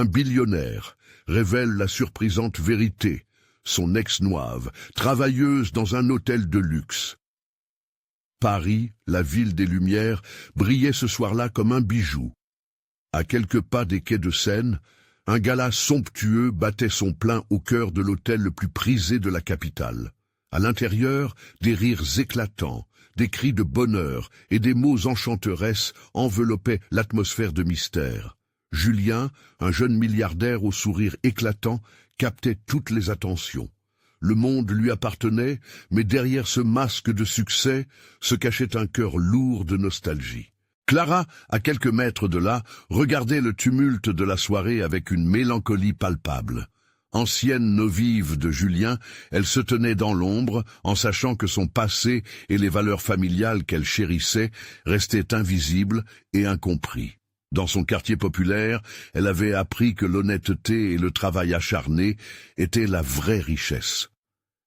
un billionnaire, révèle la surprisante vérité. Son ex-Noave, travailleuse dans un hôtel de luxe. Paris, la ville des Lumières, brillait ce soir-là comme un bijou. À quelques pas des quais de Seine, un gala somptueux battait son plein au cœur de l'hôtel le plus prisé de la capitale. À l'intérieur, des rires éclatants, des cris de bonheur et des mots enchanteresses enveloppaient l'atmosphère de mystère. Julien, un jeune milliardaire au sourire éclatant, captait toutes les attentions. Le monde lui appartenait, mais derrière ce masque de succès se cachait un cœur lourd de nostalgie. Clara, à quelques mètres de là, regardait le tumulte de la soirée avec une mélancolie palpable. Ancienne novive de Julien, elle se tenait dans l'ombre, en sachant que son passé et les valeurs familiales qu'elle chérissait restaient invisibles et incompris. Dans son quartier populaire, elle avait appris que l'honnêteté et le travail acharné étaient la vraie richesse.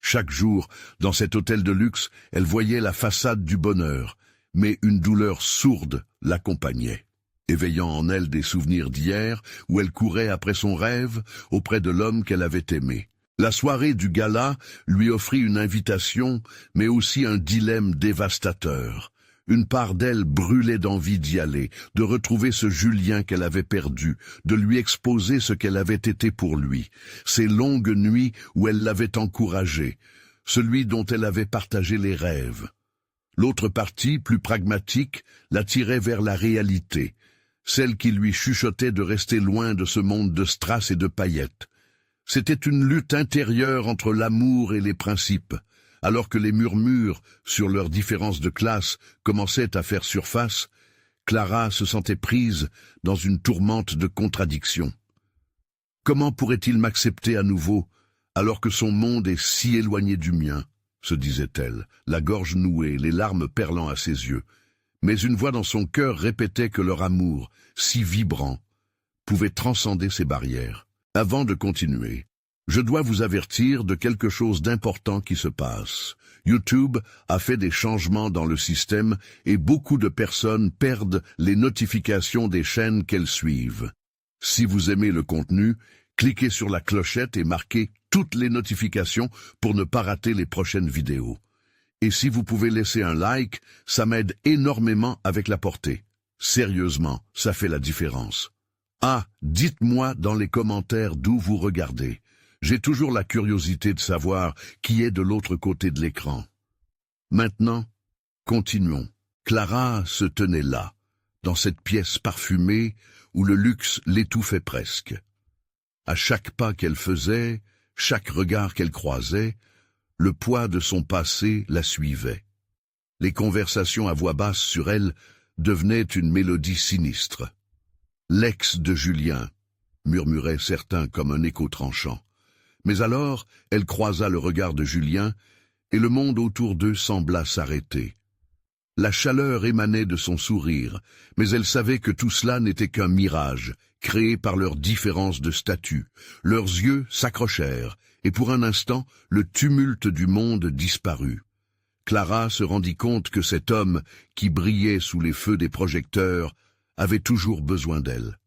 Chaque jour, dans cet hôtel de luxe, elle voyait la façade du bonheur, mais une douleur sourde l'accompagnait, éveillant en elle des souvenirs d'hier où elle courait après son rêve auprès de l'homme qu'elle avait aimé. La soirée du gala lui offrit une invitation, mais aussi un dilemme dévastateur. Une part d'elle brûlait d'envie d'y aller, de retrouver ce Julien qu'elle avait perdu, de lui exposer ce qu'elle avait été pour lui, ces longues nuits où elle l'avait encouragé, celui dont elle avait partagé les rêves. L'autre partie, plus pragmatique, l'attirait vers la réalité, celle qui lui chuchotait de rester loin de ce monde de strass et de paillettes. C'était une lutte intérieure entre l'amour et les principes. Alors que les murmures sur leurs différences de classe commençaient à faire surface, Clara se sentait prise dans une tourmente de contradictions. Comment pourrait-il m'accepter à nouveau, alors que son monde est si éloigné du mien, se disait-elle, la gorge nouée, les larmes perlant à ses yeux. Mais une voix dans son cœur répétait que leur amour, si vibrant, pouvait transcender ses barrières. Avant de continuer, je dois vous avertir de quelque chose d'important qui se passe. YouTube a fait des changements dans le système et beaucoup de personnes perdent les notifications des chaînes qu'elles suivent. Si vous aimez le contenu, cliquez sur la clochette et marquez toutes les notifications pour ne pas rater les prochaines vidéos. Et si vous pouvez laisser un like, ça m'aide énormément avec la portée. Sérieusement, ça fait la différence. Ah, dites-moi dans les commentaires d'où vous regardez. J'ai toujours la curiosité de savoir qui est de l'autre côté de l'écran. Maintenant, continuons. Clara se tenait là, dans cette pièce parfumée où le luxe l'étouffait presque. À chaque pas qu'elle faisait, chaque regard qu'elle croisait, le poids de son passé la suivait. Les conversations à voix basse sur elle devenaient une mélodie sinistre. « L'ex de Julien », murmuraient certains comme un écho tranchant. Mais alors, elle croisa le regard de Julien, et le monde autour d'eux sembla s'arrêter. La chaleur émanait de son sourire, mais elle savait que tout cela n'était qu'un mirage, créé par leurs différences de statut. Leurs yeux s'accrochèrent, et pour un instant, le tumulte du monde disparut. Clara se rendit compte que cet homme, qui brillait sous les feux des projecteurs, avait toujours besoin d'elle.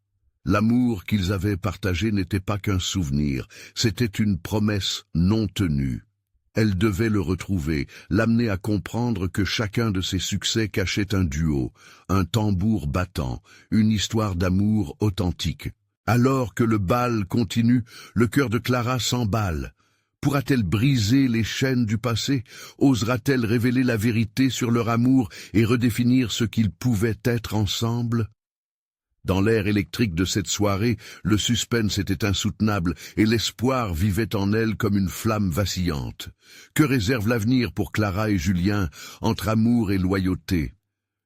L'amour qu'ils avaient partagé n'était pas qu'un souvenir, c'était une promesse non tenue. Elle devait le retrouver, l'amener à comprendre que chacun de ses succès cachait un duo, un tambour battant, une histoire d'amour authentique. Alors que le bal continue, le cœur de Clara s'emballe. Pourra-t-elle briser les chaînes du passé? Osera-t-elle révéler la vérité sur leur amour et redéfinir ce qu'ils pouvaient être ensemble? Dans l'air électrique de cette soirée, le suspense était insoutenable et l'espoir vivait en elle comme une flamme vacillante. Que réserve l'avenir pour Clara et Julien, entre amour et loyauté?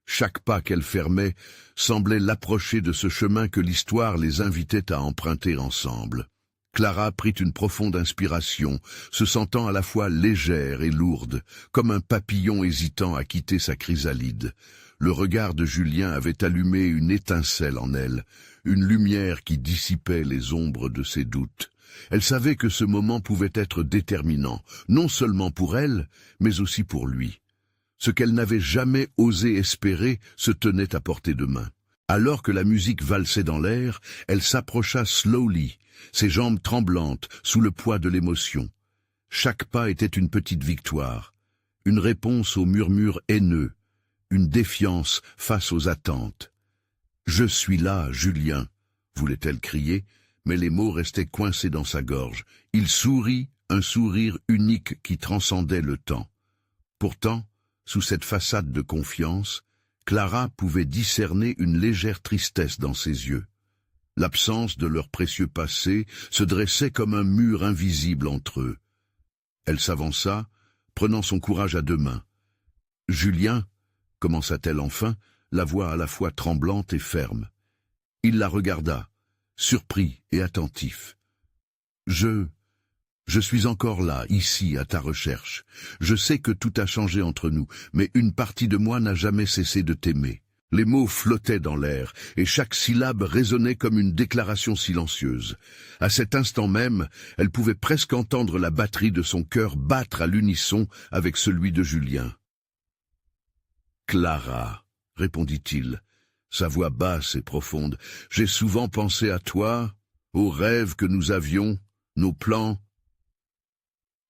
Chaque pas qu'elle fermait semblait l'approcher de ce chemin que l'histoire les invitait à emprunter ensemble. Clara prit une profonde inspiration, se sentant à la fois légère et lourde, comme un papillon hésitant à quitter sa chrysalide. Le regard de Julien avait allumé une étincelle en elle, une lumière qui dissipait les ombres de ses doutes. Elle savait que ce moment pouvait être déterminant, non seulement pour elle, mais aussi pour lui. Ce qu'elle n'avait jamais osé espérer se tenait à portée de main. Alors que la musique valsait dans l'air, elle s'approcha slowly, ses jambes tremblantes sous le poids de l'émotion. Chaque pas était une petite victoire, une réponse aux murmures haineux, une défiance face aux attentes. « Je suis là, Julien !» voulait-elle crier, mais les mots restaient coincés dans sa gorge. Il sourit, un sourire unique qui transcendait le temps. Pourtant, sous cette façade de confiance, Clara pouvait discerner une légère tristesse dans ses yeux. L'absence de leur précieux passé se dressait comme un mur invisible entre eux. Elle s'avança, prenant son courage à deux mains. « Julien !» commença-t-elle enfin, la voix à la fois tremblante et ferme. Il la regarda, surpris et attentif. « Je suis encore là, ici, à ta recherche. Je sais que tout a changé entre nous, mais une partie de moi n'a jamais cessé de t'aimer. » Les mots flottaient dans l'air, et chaque syllabe résonnait comme une déclaration silencieuse. À cet instant même, elle pouvait presque entendre la batterie de son cœur battre à l'unisson avec celui de Julien. « Clara, » répondit-il, sa voix basse et profonde, « j'ai souvent pensé à toi, aux rêves que nous avions, nos plans. »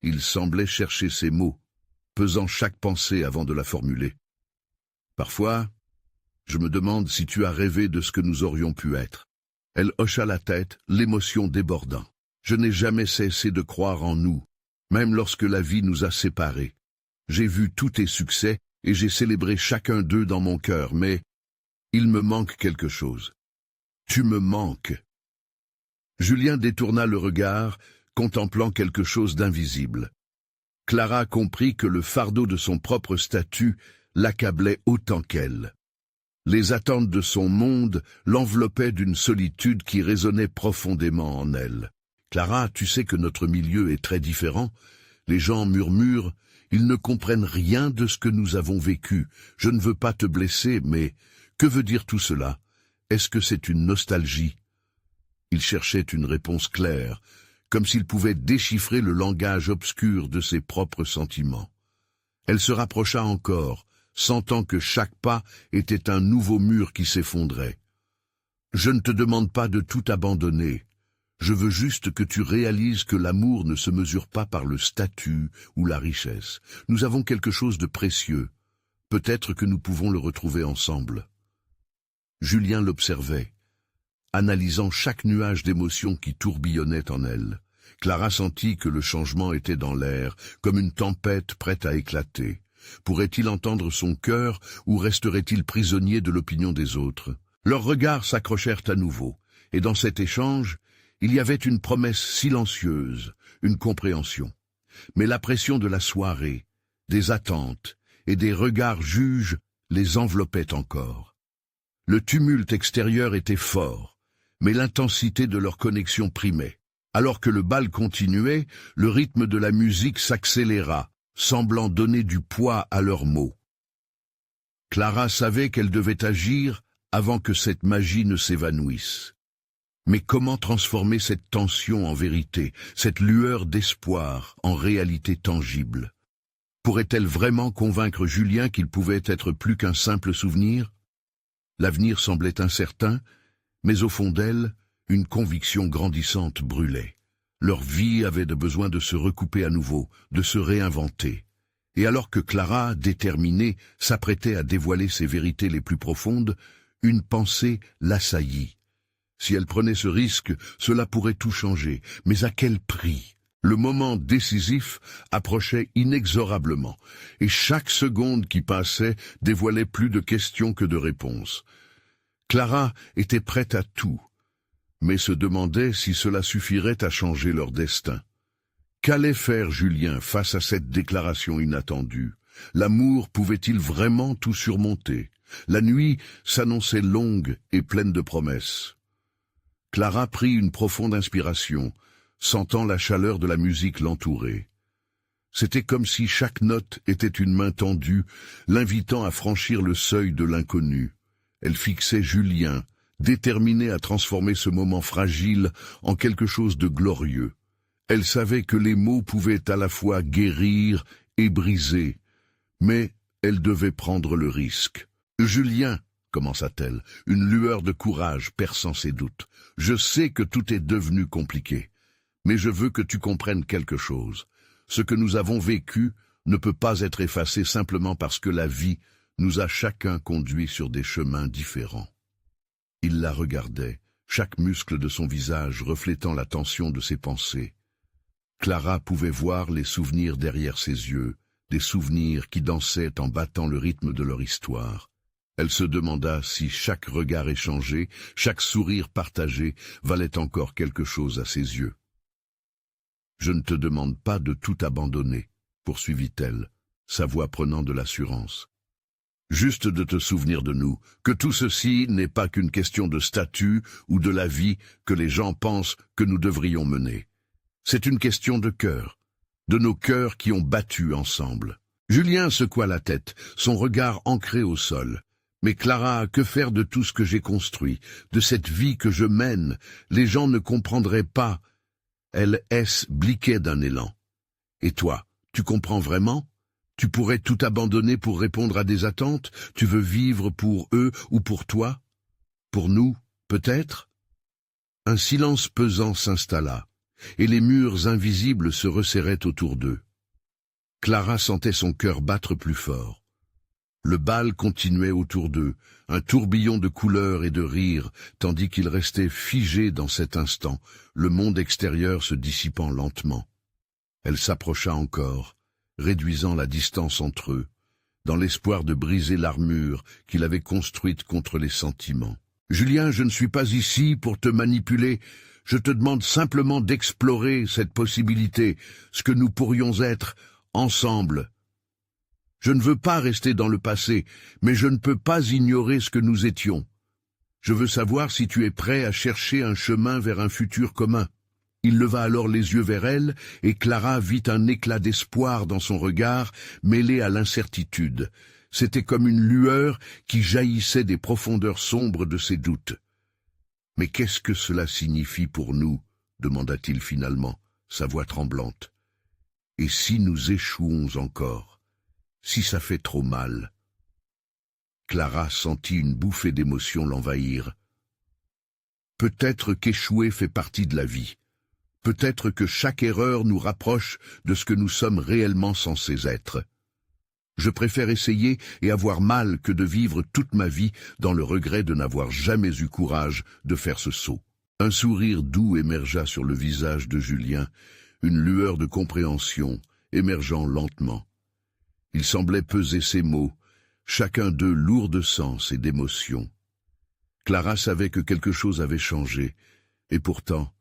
Il semblait chercher ses mots, pesant chaque pensée avant de la formuler. « Parfois, je me demande si tu as rêvé de ce que nous aurions pu être. » Elle hocha la tête, l'émotion débordant. « Je n'ai jamais cessé de croire en nous, même lorsque la vie nous a séparés. J'ai vu tous tes succès et j'ai célébré chacun d'eux dans mon cœur, mais il me manque quelque chose. Tu me manques. » Julien détourna le regard, contemplant quelque chose d'invisible. Clara comprit que le fardeau de son propre statut l'accablait autant qu'elle. Les attentes de son monde l'enveloppaient d'une solitude qui résonnait profondément en elle. « Clara, tu sais que notre milieu est très différent. Les gens murmurent, ils ne comprennent rien de ce que nous avons vécu. Je ne veux pas te blesser, mais que veut dire tout cela? Est-ce que c'est une nostalgie ?» Il cherchait une réponse claire, comme s'il pouvait déchiffrer le langage obscur de ses propres sentiments. Elle se rapprocha encore, sentant que chaque pas était un nouveau mur qui s'effondrait. « Je ne te demande pas de tout abandonner. Je veux juste que tu réalises que l'amour ne se mesure pas par le statut ou la richesse. Nous avons quelque chose de précieux. Peut-être que nous pouvons le retrouver ensemble. » Julien l'observait, analysant chaque nuage d'émotions qui tourbillonnait en elle. Clara sentit que le changement était dans l'air, comme une tempête prête à éclater. Pourrait-il entendre son cœur ou resterait-il prisonnier de l'opinion des autres? Leurs regards s'accrochèrent à nouveau, et dans cet échange, il y avait une promesse silencieuse, une compréhension. Mais la pression de la soirée, des attentes et des regards juges les enveloppait encore. Le tumulte extérieur était fort, mais l'intensité de leur connexion primait. Alors que le bal continuait, le rythme de la musique s'accéléra, semblant donner du poids à leurs mots. Clara savait qu'elle devait agir avant que cette magie ne s'évanouisse. Mais comment transformer cette tension en vérité, cette lueur d'espoir en réalité tangible? Pourrait-elle vraiment convaincre Julien qu'il pouvait être plus qu'un simple souvenir? L'avenir semblait incertain, mais au fond d'elle, une conviction grandissante brûlait. Leur vie avait besoin de se recouper à nouveau, de se réinventer. Et alors que Clara, déterminée, s'apprêtait à dévoiler ses vérités les plus profondes, une pensée l'assaillit. Si elle prenait ce risque, cela pourrait tout changer, mais à quel prix? Le moment décisif approchait inexorablement, et chaque seconde qui passait dévoilait plus de questions que de réponses. Clara était prête à tout, mais se demandait si cela suffirait à changer leur destin. Qu'allait faire Julien face à cette déclaration inattendue? L'amour pouvait-il vraiment tout surmonter? La nuit s'annonçait longue et pleine de promesses. Clara prit une profonde inspiration, sentant la chaleur de la musique l'entourer. C'était comme si chaque note était une main tendue, l'invitant à franchir le seuil de l'inconnu. Elle fixait Julien, déterminée à transformer ce moment fragile en quelque chose de glorieux. Elle savait que les mots pouvaient à la fois guérir et briser, mais elle devait prendre le risque. « Julien !» commença-t-elle, une lueur de courage perçant ses doutes. « Je sais que tout est devenu compliqué, mais je veux que tu comprennes quelque chose. Ce que nous avons vécu ne peut pas être effacé simplement parce que la vie nous a chacun conduits sur des chemins différents. » Il la regardait, chaque muscle de son visage reflétant la tension de ses pensées. Clara pouvait voir les souvenirs derrière ses yeux, des souvenirs qui dansaient en battant le rythme de leur histoire. Elle se demanda si chaque regard échangé, chaque sourire partagé valait encore quelque chose à ses yeux. « Je ne te demande pas de tout abandonner, » poursuivit-elle, sa voix prenant de l'assurance. « Juste de te souvenir de nous, que tout ceci n'est pas qu'une question de statut ou de la vie que les gens pensent que nous devrions mener. C'est une question de cœur, de nos cœurs qui ont battu ensemble. » Julien secoua la tête, son regard ancré au sol. « Mais Clara, que faire de tout ce que j'ai construit, de cette vie que je mène? Les gens ne comprendraient pas. » Elle bliquait d'un élan. « Et toi, tu comprends vraiment? Tu pourrais tout abandonner pour répondre à des attentes? Tu veux vivre pour eux ou pour toi? Pour nous, peut-être ?» Un silence pesant s'installa, et les murs invisibles se resserraient autour d'eux. Clara sentait son cœur battre plus fort. Le bal continuait autour d'eux, un tourbillon de couleurs et de rires, tandis qu'ils restaient figés dans cet instant, le monde extérieur se dissipant lentement. Elle s'approcha encore, réduisant la distance entre eux, dans l'espoir de briser l'armure qu'il avait construite contre les sentiments. « Julien, je ne suis pas ici pour te manipuler. Je te demande simplement d'explorer cette possibilité, ce que nous pourrions être, ensemble. Je ne veux pas rester dans le passé, mais je ne peux pas ignorer ce que nous étions. Je veux savoir si tu es prêt à chercher un chemin vers un futur commun. » Il leva alors les yeux vers elle, et Clara vit un éclat d'espoir dans son regard, mêlé à l'incertitude. C'était comme une lueur qui jaillissait des profondeurs sombres de ses doutes. « Mais qu'est-ce que cela signifie pour nous ?» demanda-t-il finalement, sa voix tremblante. « Et si nous échouons encore? Si ça fait trop mal ?» Clara sentit une bouffée d'émotion l'envahir. « Peut-être qu'échouer fait partie de la vie. Peut-être que chaque erreur nous rapproche de ce que nous sommes réellement censés être. Je préfère essayer et avoir mal que de vivre toute ma vie dans le regret de n'avoir jamais eu courage de faire ce saut. » Un sourire doux émergea sur le visage de Julien, une lueur de compréhension émergeant lentement. Il semblait peser ses mots, chacun d'eux lourd de sens et d'émotion. Clara savait que quelque chose avait changé, et pourtant,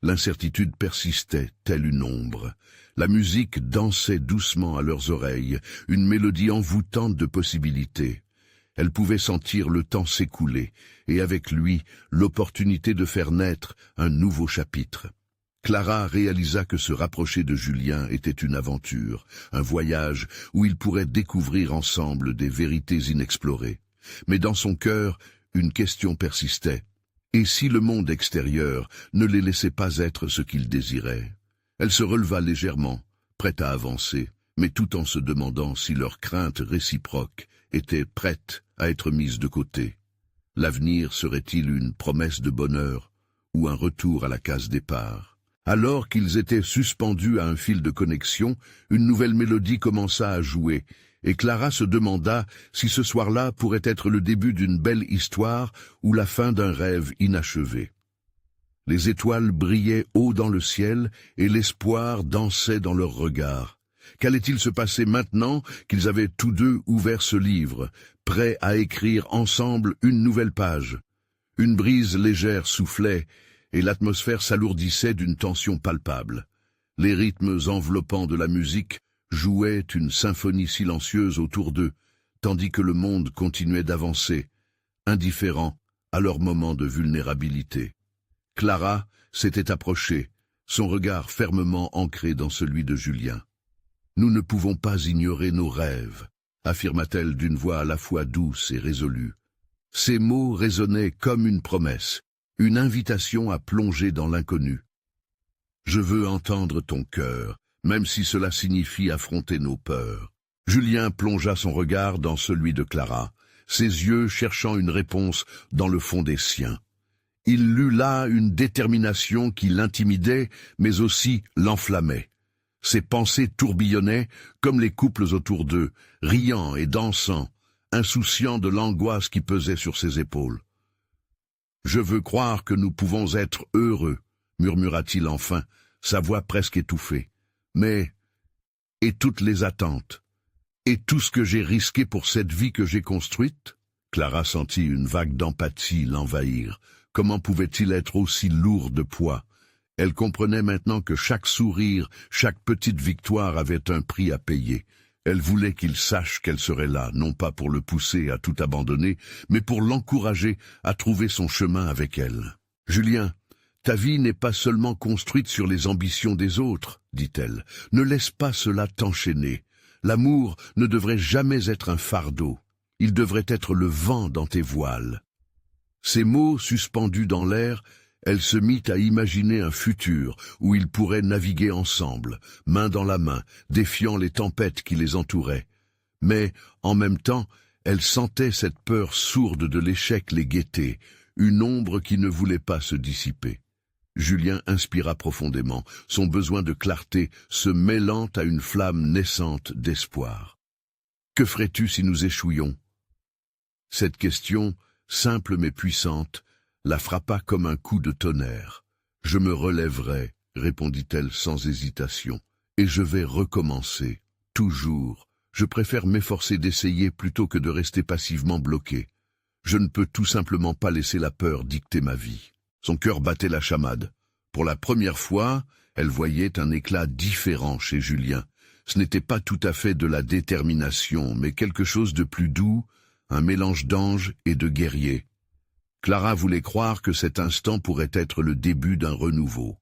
l'incertitude persistait, telle une ombre. La musique dansait doucement à leurs oreilles, une mélodie envoûtante de possibilités. Elle pouvait sentir le temps s'écouler, et avec lui, l'opportunité de faire naître un nouveau chapitre. Clara réalisa que se rapprocher de Julien était une aventure, un voyage où ils pourraient découvrir ensemble des vérités inexplorées. Mais dans son cœur, une question persistait. Et si le monde extérieur ne les laissait pas être ce qu'ils désiraient? Elle se releva légèrement, prête à avancer, mais tout en se demandant si leurs craintes réciproques étaient prêtes à être mises de côté. L'avenir serait-il une promesse de bonheur ou un retour à la case départ? Alors qu'ils étaient suspendus à un fil de connexion, une nouvelle mélodie commença à jouer, et Clara se demanda si ce soir-là pourrait être le début d'une belle histoire ou la fin d'un rêve inachevé. Les étoiles brillaient haut dans le ciel et l'espoir dansait dans leurs regards. Qu'allait-il se passer maintenant qu'ils avaient tous deux ouvert ce livre, prêts à écrire ensemble une nouvelle page? Une brise légère soufflait, et l'atmosphère s'alourdissait d'une tension palpable. Les rythmes enveloppants de la musique jouaient une symphonie silencieuse autour d'eux, tandis que le monde continuait d'avancer, indifférent à leur moment de vulnérabilité. Clara s'était approchée, son regard fermement ancré dans celui de Julien. « Nous ne pouvons pas ignorer nos rêves », affirma-t-elle d'une voix à la fois douce et résolue. Ces mots résonnaient comme une promesse, une invitation à plonger dans l'inconnu. « Je veux entendre ton cœur, même si cela signifie affronter nos peurs. » Julien plongea son regard dans celui de Clara. ses yeux cherchant une réponse dans le fond des siens. Il lut là une détermination qui l'intimidait, mais aussi l'enflammait. Ses pensées tourbillonnaient comme les couples autour d'eux, riant et dansant, insouciants de l'angoisse qui pesait sur ses épaules. « Je veux croire que nous pouvons être heureux, » murmura-t-il enfin, sa voix presque étouffée. « Mais, et toutes les attentes, et tout ce que j'ai risqué pour cette vie que j'ai construite ?» Clara sentit une vague d'empathie l'envahir. Comment pouvait-il être aussi lourd de poids? Elle comprenait maintenant que chaque sourire, chaque petite victoire avait un prix à payer. Elle voulait qu'il sache qu'elle serait là, non pas pour le pousser à tout abandonner, mais pour l'encourager à trouver son chemin avec elle. « Julien, ta vie n'est pas seulement construite sur les ambitions des autres, dit-elle. Ne laisse pas cela t'enchaîner. L'amour ne devrait jamais être un fardeau. Il devrait être le vent dans tes voiles. » Ces mots suspendus dans l'air, elle se mit à imaginer un futur où ils pourraient naviguer ensemble, main dans la main, défiant les tempêtes qui les entouraient. Mais, en même temps, elle sentait cette peur sourde de l'échec les guetter, une ombre qui ne voulait pas se dissiper. Julien inspira profondément, son besoin de clarté se mêlant à une flamme naissante d'espoir. « Que ferais-tu si nous échouions ?» Cette question, simple mais puissante, la frappa comme un coup de tonnerre. « Je me relèverai, » répondit-elle sans hésitation, « et je vais recommencer, toujours. Je préfère m'efforcer d'essayer plutôt que de rester passivement bloqué. Je ne peux tout simplement pas laisser la peur dicter ma vie. » Son cœur battait la chamade. Pour la première fois, elle voyait un éclat différent chez Julien. Ce n'était pas tout à fait de la détermination, mais quelque chose de plus doux, un mélange d'ange et de guerrier. Clara voulait croire que cet instant pourrait être le début d'un renouveau.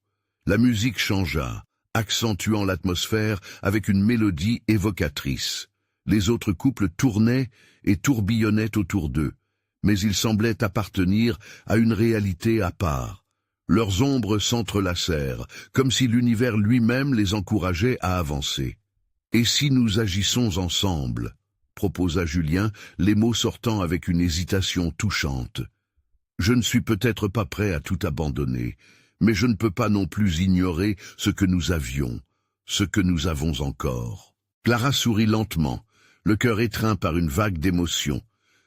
La musique changea, accentuant l'atmosphère avec une mélodie évocatrice. Les autres couples tournaient et tourbillonnaient autour d'eux, mais ils semblaient appartenir à une réalité à part. Leurs ombres s'entrelacèrent, comme si l'univers lui-même les encourageait à avancer. « Et si nous agissons ensemble ?» proposa Julien, les mots sortant avec une hésitation touchante. « Je ne suis peut-être pas prêt à tout abandonner, mais je ne peux pas non plus ignorer ce que nous avions, ce que nous avons encore. » Clara sourit lentement, le cœur étreint par une vague d'émotion.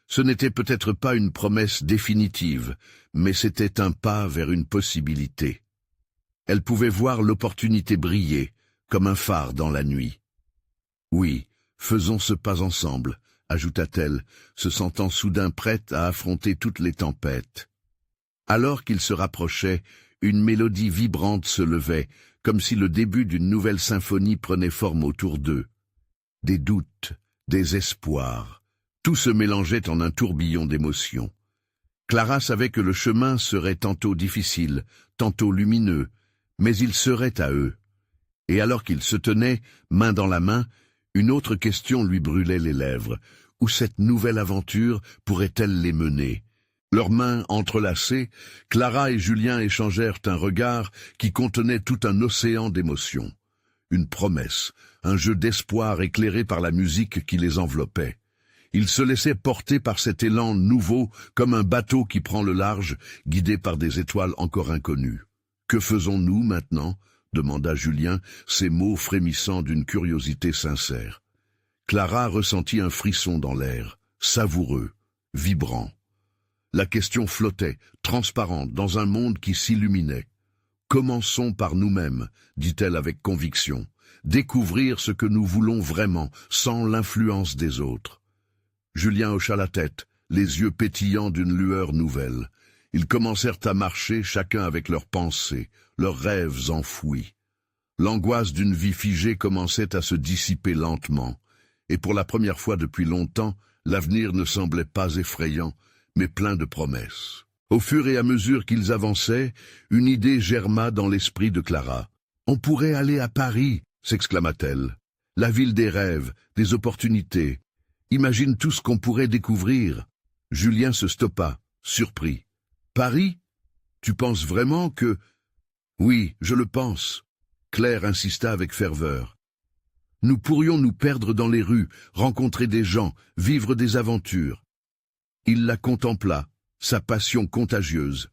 Ce n'était peut-être pas une promesse définitive, mais c'était un pas vers une possibilité. Elle pouvait voir l'opportunité briller, comme un phare dans la nuit. « Oui, faisons ce pas ensemble, » ajouta-t-elle, se sentant soudain prête à affronter toutes les tempêtes. Alors qu'ils se rapprochaient, une mélodie vibrante se levait, comme si le début d'une nouvelle symphonie prenait forme autour d'eux. Des doutes, des espoirs, tout se mélangeait en un tourbillon d'émotions. Clara savait que le chemin serait tantôt difficile, tantôt lumineux, mais il serait à eux. Et alors qu'ils se tenaient, main dans la main, une autre question lui brûlait les lèvres. Où cette nouvelle aventure pourrait-elle les mener? Leurs mains entrelacées, Clara et Julien échangèrent un regard qui contenait tout un océan d'émotions. Une promesse, un jeu d'espoir éclairé par la musique qui les enveloppait. Ils se laissaient porter par cet élan nouveau, comme un bateau qui prend le large, guidé par des étoiles encore inconnues. « Que faisons-nous maintenant ?» demanda Julien, ses mots frémissant d'une curiosité sincère. Clara ressentit un frisson dans l'air, savoureux, vibrant. La question flottait, transparente, dans un monde qui s'illuminait. « Commençons par nous-mêmes, » dit-elle avec conviction. « Découvrir ce que nous voulons vraiment, sans l'influence des autres. » Julien hocha la tête, les yeux pétillants d'une lueur nouvelle. Ils commencèrent à marcher, chacun avec leurs pensées, leurs rêves enfouis. L'angoisse d'une vie figée commençait à se dissiper lentement, et pour la première fois depuis longtemps, l'avenir ne semblait pas effrayant, mais plein de promesses. Au fur et à mesure qu'ils avançaient, une idée germa dans l'esprit de Clara. « On pourrait aller à Paris !» s'exclama-t-elle. « La ville des rêves, des opportunités. Imagine tout ce qu'on pourrait découvrir. » Julien se stoppa, surpris. « Paris? Tu penses vraiment que… » « Oui, je le pense. » Claire insista avec ferveur. « Nous pourrions nous perdre dans les rues, rencontrer des gens, vivre des aventures. Il la contempla, sa passion contagieuse,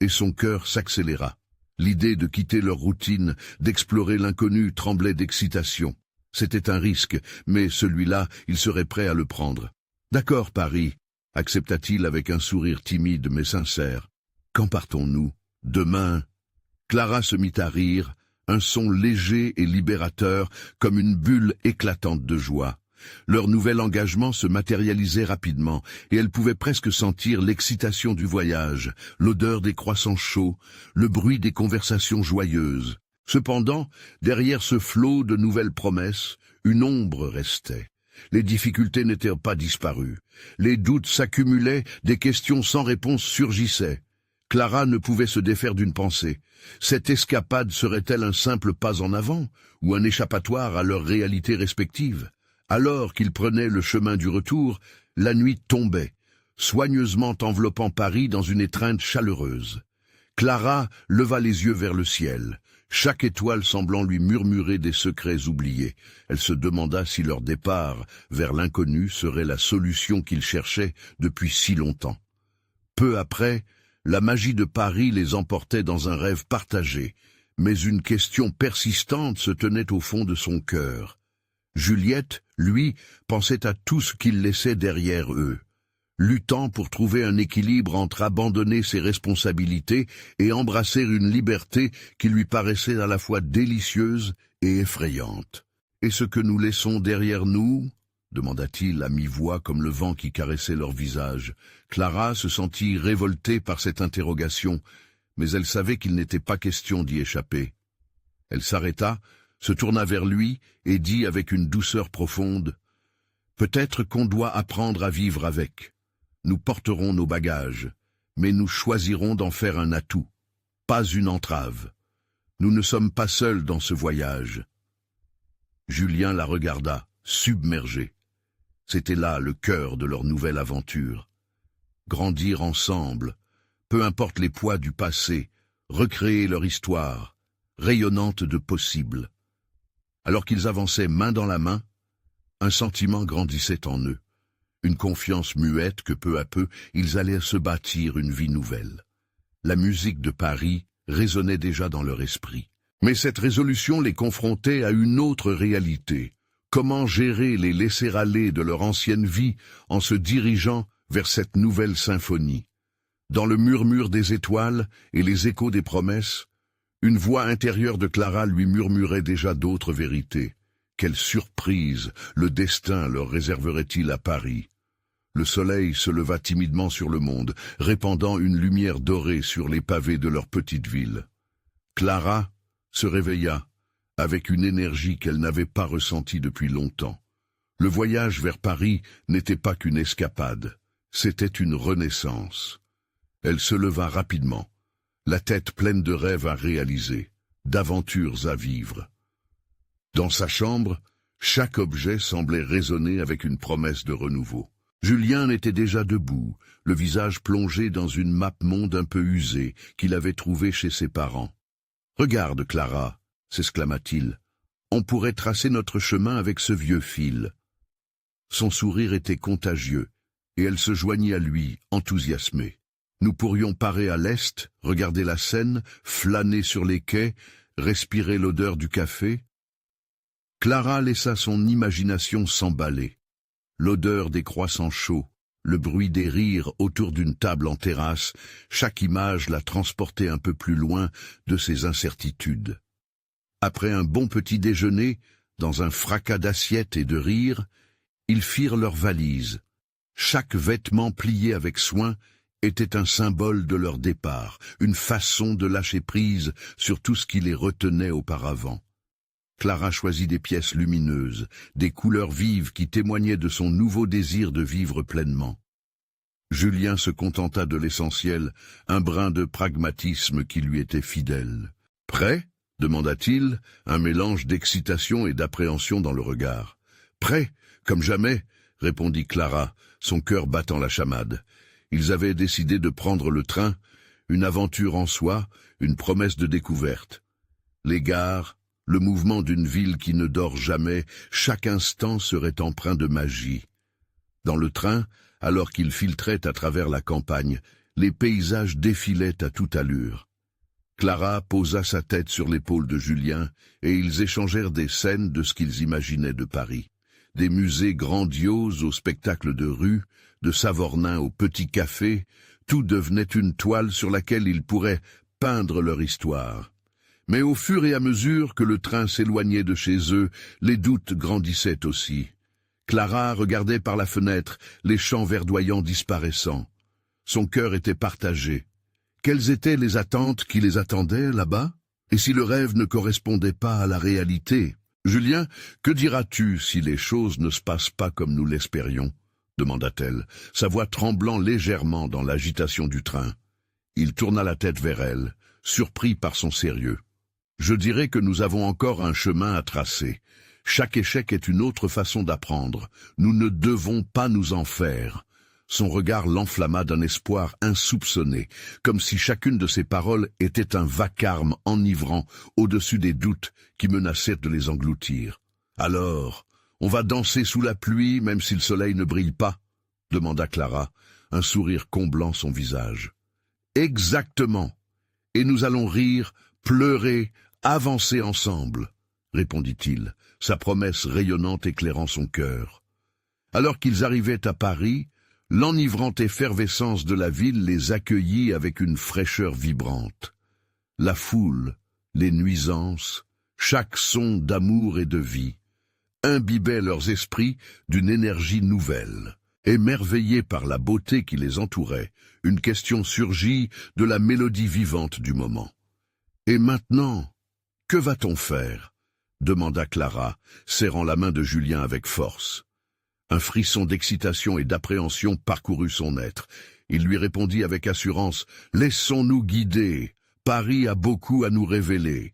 et son cœur s'accéléra. L'idée de quitter leur routine, d'explorer l'inconnu tremblait d'excitation. C'était un risque, mais celui-là, il serait prêt à le prendre. « D'accord, Paris, » accepta-t-il avec un sourire timide mais sincère. « Quand partons-nous ? Demain ?» Clara se mit à rire, un son léger et libérateur, comme une bulle éclatante de joie. Leur nouvel engagement se matérialisait rapidement, et elle pouvait presque sentir l'excitation du voyage, l'odeur des croissants chauds, le bruit des conversations joyeuses. Cependant, derrière ce flot de nouvelles promesses, une ombre restait. Les difficultés n'étaient pas disparues. Les doutes s'accumulaient, des questions sans réponse surgissaient. Clara ne pouvait se défaire d'une pensée. Cette escapade serait-elle un simple pas en avant, ou un échappatoire à leurs réalités respectives? Alors qu'ils prenaient le chemin du retour, la nuit tombait, soigneusement enveloppant Paris dans une étreinte chaleureuse. Clara leva les yeux vers le ciel, chaque étoile semblant lui murmurer des secrets oubliés. Elle se demanda si leur départ vers l'inconnu serait la solution qu'ils cherchaient depuis si longtemps. Peu après, la magie de Paris les emportait dans un rêve partagé, mais une question persistante se tenait au fond de son cœur. Juliette, lui, pensait à tout ce qu'ils laissaient derrière eux, luttant pour trouver un équilibre entre abandonner ses responsabilités et embrasser une liberté qui lui paraissait à la fois délicieuse et effrayante. « Et ce que nous laissons derrière nous ?» demanda-t-il à mi-voix comme le vent qui caressait leur visage. Clara se sentit révoltée par cette interrogation, mais elle savait qu'il n'était pas question d'y échapper. Elle s'arrêta, se tourna vers lui et dit avec une douceur profonde « Peut-être qu'on doit apprendre à vivre avec. Nous porterons nos bagages, mais nous choisirons d'en faire un atout, pas une entrave. Nous ne sommes pas seuls dans ce voyage. » Julien la regarda, submergé. C'était là le cœur de leur nouvelle aventure. Grandir ensemble, peu importe les poids du passé, recréer leur histoire, rayonnante de possible. Alors qu'ils avançaient main dans la main, un sentiment grandissait en eux, une confiance muette que peu à peu ils allaient se bâtir une vie nouvelle. La musique de Paris résonnait déjà dans leur esprit. Mais cette résolution les confrontait à une autre réalité. Comment gérer les laisser-aller de leur ancienne vie en se dirigeant vers cette nouvelle symphonie? Dans le murmure des étoiles et les échos des promesses, une voix intérieure de Clara lui murmurait déjà d'autres vérités. Quelle surprise le destin leur réserverait-il à Paris? Le soleil se leva timidement sur le monde, répandant une lumière dorée sur les pavés de leur petite ville. Clara se réveilla, avec une énergie qu'elle n'avait pas ressentie depuis longtemps. Le voyage vers Paris n'était pas qu'une escapade, c'était une renaissance. Elle se leva rapidement, la tête pleine de rêves à réaliser, d'aventures à vivre. Dans sa chambre, chaque objet semblait résonner avec une promesse de renouveau. Julien était déjà debout, le visage plongé dans une map-monde un peu usée qu'il avait trouvée chez ses parents. « Regarde, Clara !» s'exclama-t-il. « On pourrait tracer notre chemin avec ce vieux fil. » Son sourire était contagieux, et elle se joignit à lui, enthousiasmée. Nous pourrions parer à l'est, regarder la Seine, flâner sur les quais, respirer l'odeur du café. Clara laissa son imagination s'emballer. L'odeur des croissants chauds, le bruit des rires autour d'une table en terrasse, chaque image la transportait un peu plus loin de ses incertitudes. Après un bon petit déjeuner, dans un fracas d'assiettes et de rires, ils firent leurs valises. Chaque vêtement plié avec soin était un symbole de leur départ, une façon de lâcher prise sur tout ce qui les retenait auparavant. Clara choisit des pièces lumineuses, des couleurs vives qui témoignaient de son nouveau désir de vivre pleinement. Julien se contenta de l'essentiel, un brin de pragmatisme qui lui était fidèle. « Prêt ?» demanda-t-il, un mélange d'excitation et d'appréhension dans le regard. « Prêt, comme jamais !» répondit Clara, son cœur battant la chamade. Ils avaient décidé de prendre le train, une aventure en soi, une promesse de découverte. Les gares, le mouvement d'une ville qui ne dort jamais, chaque instant serait empreint de magie. Dans le train, Alors qu'il filtrait à travers la campagne, les paysages défilaient à toute allure. Clara posa sa tête sur l'épaule de Julien et ils échangèrent des scènes de ce qu'ils imaginaient de Paris. Des musées grandioses aux spectacles de rue, de Savornin au petit café, tout devenait une toile sur laquelle ils pourraient peindre leur histoire. Mais au fur et à mesure que le train s'éloignait de chez eux, les doutes grandissaient aussi. Clara regardait par la fenêtre les champs verdoyants disparaissant. Son cœur était partagé. Quelles étaient les attentes qui les attendaient là-bas? Et si le rêve ne correspondait pas à la réalité? Julien, que diras-tu si les choses ne se passent pas comme nous l'espérions? Demanda-t-elle, sa voix tremblant légèrement dans l'agitation du train. Il tourna la tête vers elle, surpris par son sérieux. Je dirais que nous avons encore un chemin à tracer. Chaque échec est une autre façon d'apprendre. Nous ne devons pas nous en faire. Son regard l'enflamma d'un espoir insoupçonné, comme si chacune de ses paroles était un vacarme enivrant au-dessus des doutes qui menaçaient de les engloutir. « Alors, on va danser sous la pluie même si le soleil ne brille pas ?» demanda Clara, un sourire comblant son visage. « Exactement. Et nous allons rire, pleurer, avancer ensemble, » répondit-il, sa promesse rayonnante éclairant son cœur. Alors qu'ils arrivaient à Paris, l'enivrante effervescence de la ville les accueillit avec une fraîcheur vibrante. La foule, les nuisances, chaque son d'amour et de vie, imbibaient leurs esprits d'une énergie nouvelle. Émerveillés par la beauté qui les entourait, une question surgit de la mélodie vivante du moment. « Et maintenant, que va-t-on faire ?» demanda Clara, serrant la main de Julien avec force. Un frisson d'excitation et d'appréhension parcourut son être. Il lui répondit avec assurance « Laissons-nous guider, Paris a beaucoup à nous révéler. »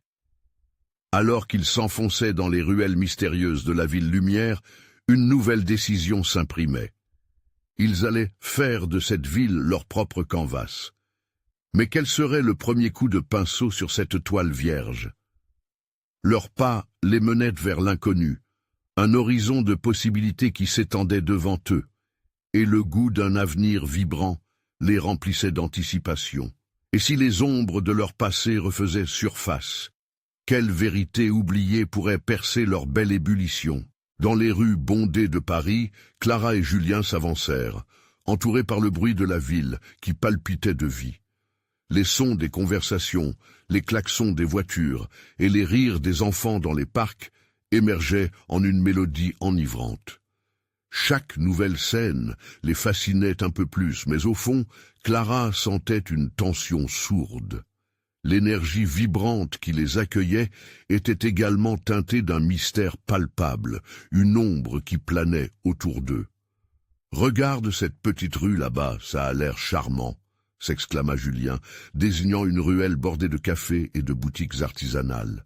Alors qu'ils s'enfonçaient dans les ruelles mystérieuses de la ville lumière, une nouvelle décision s'imprimait. Ils allaient faire de cette ville leur propre canvas. Mais quel serait le premier coup de pinceau sur cette toile vierge? Leurs pas les menaient vers l'inconnu, un horizon de possibilités qui s'étendait devant eux, et le goût d'un avenir vibrant les remplissait d'anticipation. Et si les ombres de leur passé refaisaient surface, quelle vérité oubliée pourrait percer leur belle ébullition? Dans les rues bondées de Paris, Clara et Julien s'avancèrent, entourés par le bruit de la ville qui palpitait de vie. Les sons des conversations, les klaxons des voitures et les rires des enfants dans les parcs émergeaient en une mélodie enivrante. Chaque nouvelle scène les fascinait un peu plus, mais au fond, Clara sentait une tension sourde. L'énergie vibrante qui les accueillait était également teintée d'un mystère palpable, une ombre qui planait autour d'eux. « Regarde cette petite rue là-bas, ça a l'air charmant », s'exclama Julien, désignant une ruelle bordée de cafés et de boutiques artisanales.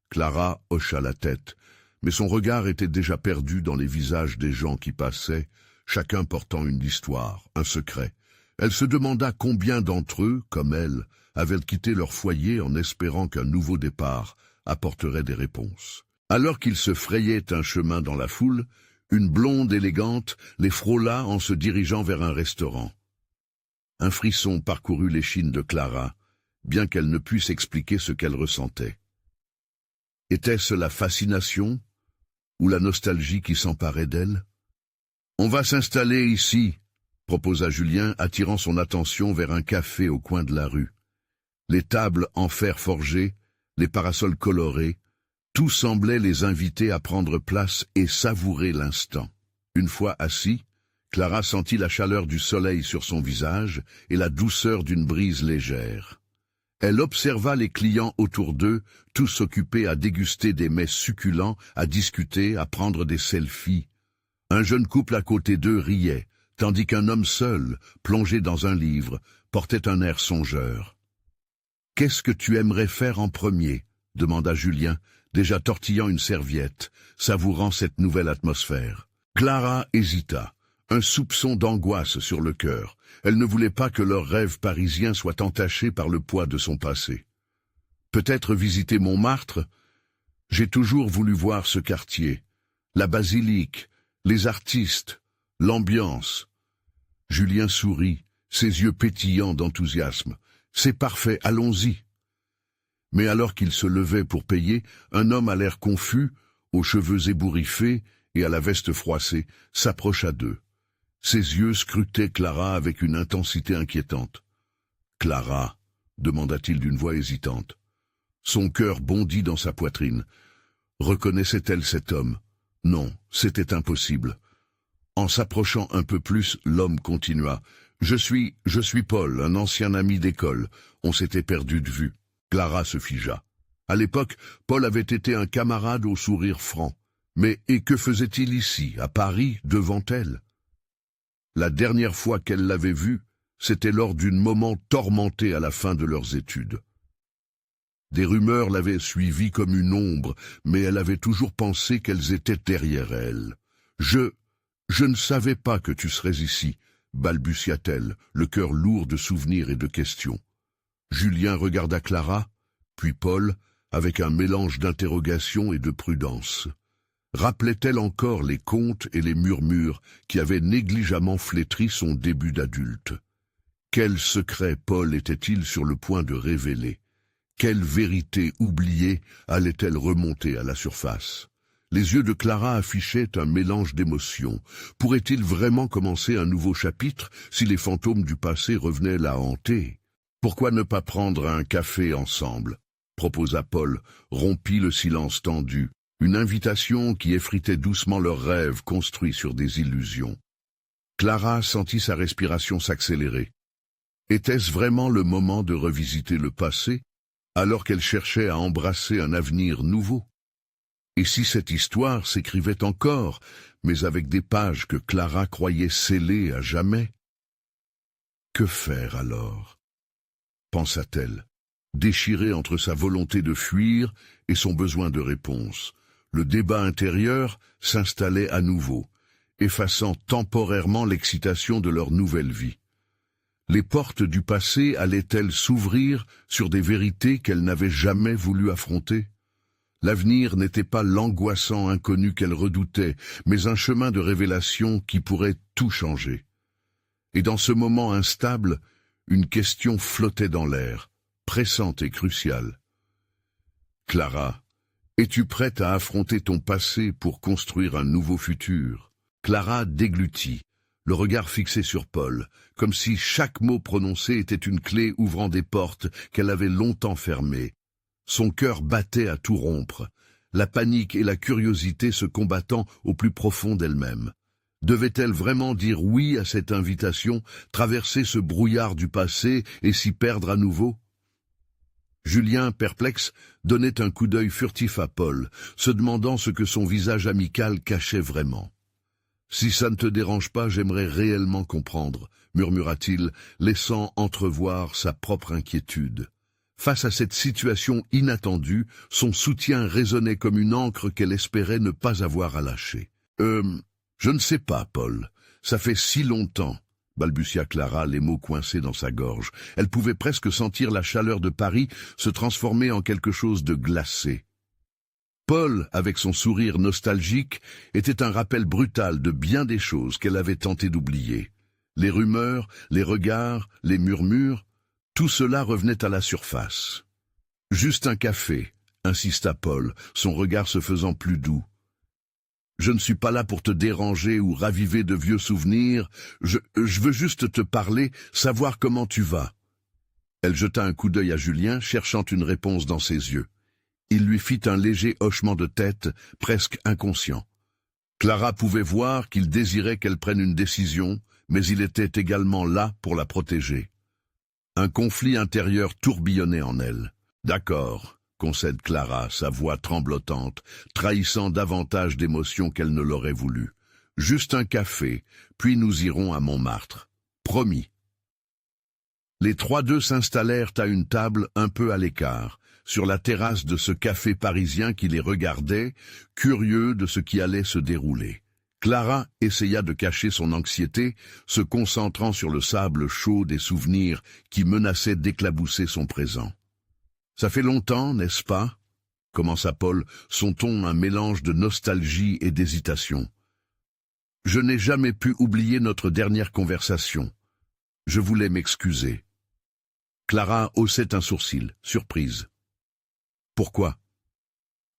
Clara hocha la tête, mais son regard était déjà perdu dans les visages des gens qui passaient, chacun portant une histoire, un secret. Elle se demanda combien d'entre eux, comme elle, avaient quitté leur foyer en espérant qu'un nouveau départ apporterait des réponses. Alors qu'ils se frayaient un chemin dans la foule, une blonde élégante les frôla en se dirigeant vers un restaurant. Un frisson parcourut l'échine de Clara, bien qu'elle ne puisse expliquer ce qu'elle ressentait. Était-ce la fascination ou la nostalgie qui s'emparait d'elle? « On va s'installer ici », proposa Julien, attirant son attention vers un café au coin de la rue. Les tables en fer forgé, les parasols colorés, tout semblait les inviter à prendre place et savourer l'instant. Une fois assis, Clara sentit la chaleur du soleil sur son visage et la douceur d'une brise légère. Elle observa les clients autour d'eux, tous occupés à déguster des mets succulents, à discuter, à prendre des selfies. Un jeune couple à côté d'eux riait, tandis qu'un homme seul, plongé dans un livre, portait un air songeur. « Qu'est-ce que tu aimerais faire en premier ?» demanda Julien, déjà tortillant une serviette, savourant cette nouvelle atmosphère. Clara hésita, un soupçon d'angoisse sur le cœur. Elle ne voulait pas que leur rêve parisien soit entaché par le poids de son passé. Peut-être visiter Montmartre? J'ai toujours voulu voir ce quartier, la basilique, les artistes, l'ambiance. Julien sourit, ses yeux pétillants d'enthousiasme. « C'est parfait, allons-y !» Mais alors qu'il se levait pour payer, un homme à l'air confus, aux cheveux ébouriffés et à la veste froissée, s'approcha d'eux. Ses yeux scrutaient Clara avec une intensité inquiétante. « Clara ?» demanda-t-il d'une voix hésitante. Son cœur bondit dans sa poitrine. Reconnaissait-elle cet homme? Non, c'était impossible. En s'approchant un peu plus, l'homme continua. « Je suis Paul, un ancien ami d'école. On s'était perdu de vue. » Clara se figea. À l'époque, Paul avait été un camarade au sourire franc. Mais que faisait-il ici, à Paris, devant elle? La dernière fois qu'elle l'avait vu, c'était lors d'une moment tourmentée à la fin de leurs études. Des rumeurs l'avaient suivie comme une ombre, mais elle avait toujours pensé qu'elles étaient derrière elle. « Je ne savais pas que tu serais ici », balbutia-t-elle, le cœur lourd de souvenirs et de questions. Julien regarda Clara, puis Paul, avec un mélange d'interrogation et de prudence. Rappelait-elle encore les contes et les murmures qui avaient négligemment flétri son début d'adulte? Quel secret Paul était-il sur le point de révéler? Quelle vérité oubliée allait-elle remonter à la surface? Les yeux de Clara affichaient un mélange d'émotions. Pourrait-il vraiment commencer un nouveau chapitre si les fantômes du passé revenaient la hanter? Pourquoi ne pas prendre un café ensemble? Proposa Paul, rompit le silence tendu, une invitation qui effritait doucement leurs rêves construits sur des illusions. Clara sentit sa respiration s'accélérer. Était-ce vraiment le moment de revisiter le passé, alors qu'elle cherchait à embrasser un avenir nouveau? Et si cette histoire s'écrivait encore, mais avec des pages que Clara croyait scellées à jamais? Que faire alors? Pensa-t-elle, déchirée entre sa volonté de fuir et son besoin de réponse. Le débat intérieur s'installait à nouveau, effaçant temporairement l'excitation de leur nouvelle vie. Les portes du passé allaient-elles s'ouvrir sur des vérités qu'elle n'avait jamais voulu affronter? L'avenir n'était pas l'angoissant inconnu qu'elle redoutait, mais un chemin de révélation qui pourrait tout changer. Et dans ce moment instable, une question flottait dans l'air, pressante et cruciale. « Clara, es-tu prête à affronter ton passé pour construire un nouveau futur ?» Clara déglutit, le regard fixé sur Paul, comme si chaque mot prononcé était une clé ouvrant des portes qu'elle avait longtemps fermées. Son cœur battait à tout rompre, la panique et la curiosité se combattant au plus profond d'elle-même. Devait-elle vraiment dire oui à cette invitation, traverser ce brouillard du passé et s'y perdre à nouveau? Julien, perplexe, donnait un coup d'œil furtif à Paul, se demandant ce que son visage amical cachait vraiment. « Si ça ne te dérange pas, j'aimerais réellement comprendre », murmura-t-il, laissant entrevoir sa propre inquiétude. Face à cette situation inattendue, son soutien résonnait comme une ancre qu'elle espérait ne pas avoir à lâcher. « Je ne sais pas, Paul. Ça fait si longtemps. » balbutia Clara, les mots coincés dans sa gorge. Elle pouvait presque sentir la chaleur de Paris se transformer en quelque chose de glacé. Paul, avec son sourire nostalgique, était un rappel brutal de bien des choses qu'elle avait tenté d'oublier. Les rumeurs, les regards, les murmures, tout cela revenait à la surface. « Juste un café », insista Paul, son regard se faisant plus doux. « Je ne suis pas là pour te déranger ou raviver de vieux souvenirs, je veux juste te parler, savoir comment tu vas. » Elle jeta un coup d'œil à Julien, cherchant une réponse dans ses yeux. Il lui fit un léger hochement de tête, presque inconscient. Clara pouvait voir qu'il désirait qu'elle prenne une décision, mais il était également là pour la protéger. Un conflit intérieur tourbillonnait en elle. « D'accord », concède Clara, sa voix tremblotante, trahissant davantage d'émotions qu'elle ne l'aurait voulu. « Juste un café, puis nous irons à Montmartre. Promis. » Les trois s'installèrent à une table un peu à l'écart, sur la terrasse de ce café parisien qui les regardait, curieux de ce qui allait se dérouler. Clara essaya de cacher son anxiété, se concentrant sur le sable chaud des souvenirs qui menaçaient d'éclabousser son présent. « Ça fait longtemps, n'est-ce pas ?» commença Paul, son ton un mélange de nostalgie et d'hésitation. Je n'ai jamais pu oublier notre dernière conversation. Je voulais m'excuser. Clara haussait un sourcil, surprise. Pourquoi?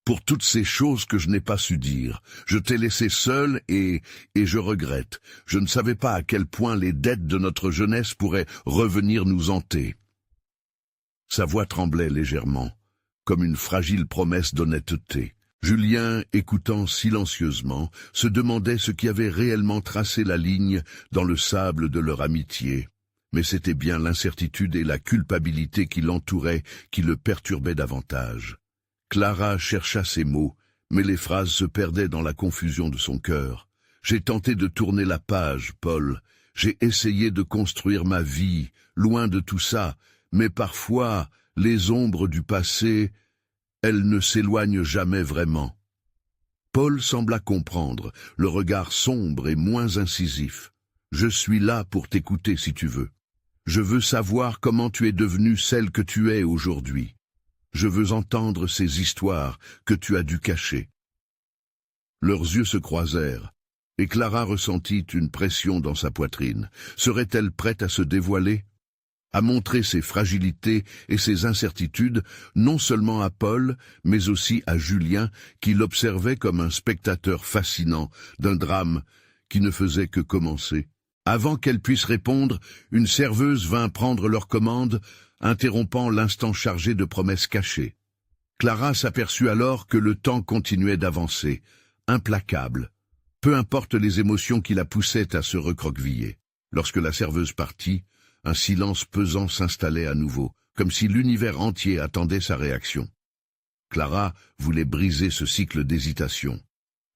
Pour toutes ces choses que je n'ai pas su dire. Je t'ai laissé seul et je regrette. Je ne savais pas à quel point les dettes de notre jeunesse pourraient revenir nous hanter. Sa voix tremblait légèrement, comme une fragile promesse d'honnêteté. Julien, écoutant silencieusement, se demandait ce qui avait réellement tracé la ligne dans le sable de leur amitié. Mais c'était bien l'incertitude et la culpabilité qui l'entouraient qui le perturbaient davantage. Clara chercha ses mots, mais les phrases se perdaient dans la confusion de son cœur. J'ai tenté de tourner la page, Paul. J'ai essayé de construire ma vie, loin de tout ça, mais parfois, les ombres du passé, elles ne s'éloignent jamais vraiment. Paul sembla comprendre, le regard sombre et moins incisif. Je suis là pour t'écouter si tu veux. Je veux savoir comment tu es devenue celle que tu es aujourd'hui. Je veux entendre ces histoires que tu as dû cacher. Leurs yeux se croisèrent, et Clara ressentit une pression dans sa poitrine. Serait-elle prête à se dévoiler, à montrer ses fragilités et ses incertitudes, non seulement à Paul, mais aussi à Julien, qui l'observait comme un spectateur fascinant d'un drame qui ne faisait que commencer? Avant qu'elle puisse répondre, une serveuse vint prendre leur commande, interrompant l'instant chargé de promesses cachées. Clara s'aperçut alors que le temps continuait d'avancer, implacable, peu importe les émotions qui la poussaient à se recroqueviller. Lorsque la serveuse partit, un silence pesant s'installait à nouveau, comme si l'univers entier attendait sa réaction. Clara voulait briser ce cycle d'hésitation,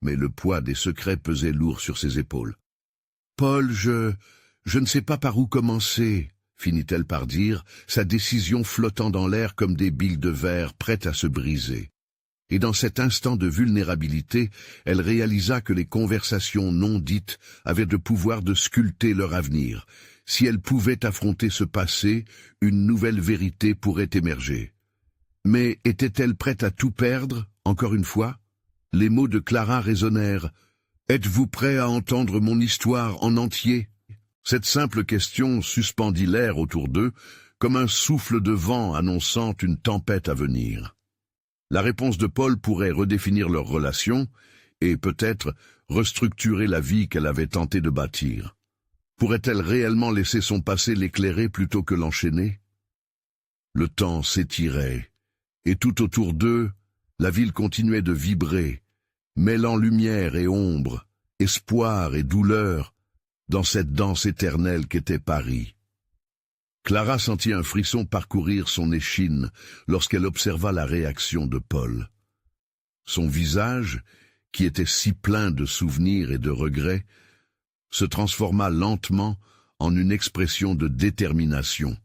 mais le poids des secrets pesait lourd sur ses épaules. « Paul, je ne sais pas par où commencer », finit-elle par dire, sa décision flottant dans l'air comme des billes de verre prêtes à se briser. Et dans cet instant de vulnérabilité, elle réalisa que les conversations non dites avaient le pouvoir de sculpter leur avenir. Si elle pouvait affronter ce passé, une nouvelle vérité pourrait émerger. Mais était-elle prête à tout perdre, encore une fois? Les mots de Clara résonnèrent. « Êtes-vous prêt à entendre mon histoire en entier ?» Cette simple question suspendit l'air autour d'eux, comme un souffle de vent annonçant une tempête à venir. La réponse de Paul pourrait redéfinir leur relation et peut-être restructurer la vie qu'elle avait tenté de bâtir. Pourrait-elle réellement laisser son passé l'éclairer plutôt que l'enchaîner? Le temps s'étirait, et tout autour d'eux, la ville continuait de vibrer, mêlant lumière et ombre, espoir et douleur, dans cette danse éternelle qu'était Paris. Clara sentit un frisson parcourir son échine lorsqu'elle observa la réaction de Paul. Son visage, qui était si plein de souvenirs et de regrets, se transforma lentement en une expression de détermination.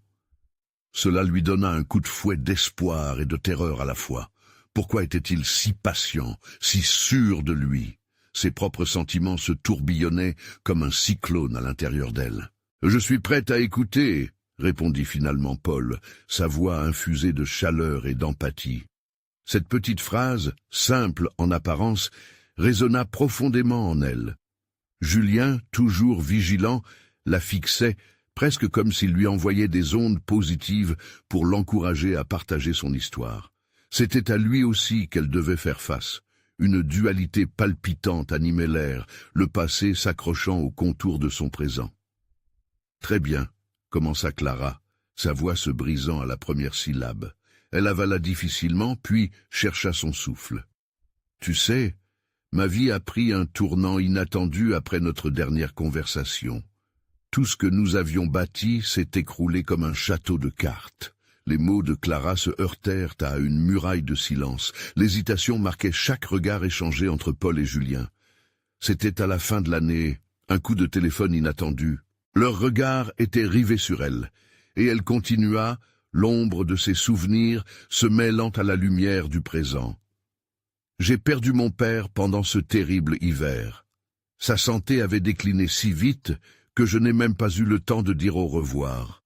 Cela lui donna un coup de fouet d'espoir et de terreur à la fois. Pourquoi était-il si patient, si sûr de lui? Ses propres sentiments se tourbillonnaient comme un cyclone à l'intérieur d'elle. « Je suis prête à écouter », répondit finalement Paul, sa voix infusée de chaleur et d'empathie. Cette petite phrase, simple en apparence, résonna profondément en elle. Julien, toujours vigilant, la fixait, presque comme s'il lui envoyait des ondes positives pour l'encourager à partager son histoire. C'était à lui aussi qu'elle devait faire face. Une dualité palpitante animait l'air, le passé s'accrochant aux contours de son présent. « Très bien », commença Clara, sa voix se brisant à la première syllabe. Elle avala difficilement, puis chercha son souffle. « Tu sais, ma vie a pris un tournant inattendu après notre dernière conversation. Tout ce que nous avions bâti s'est écroulé comme un château de cartes. » Les mots de Clara se heurtèrent à une muraille de silence. L'hésitation marquait chaque regard échangé entre Paul et Julien. C'était à la fin de l'année, un coup de téléphone inattendu. Leur regard était rivé sur elle, et elle continua, l'ombre de ses souvenirs se mêlant à la lumière du présent. « J'ai perdu mon père pendant ce terrible hiver. Sa santé avait décliné si vite que je n'ai même pas eu le temps de dire au revoir.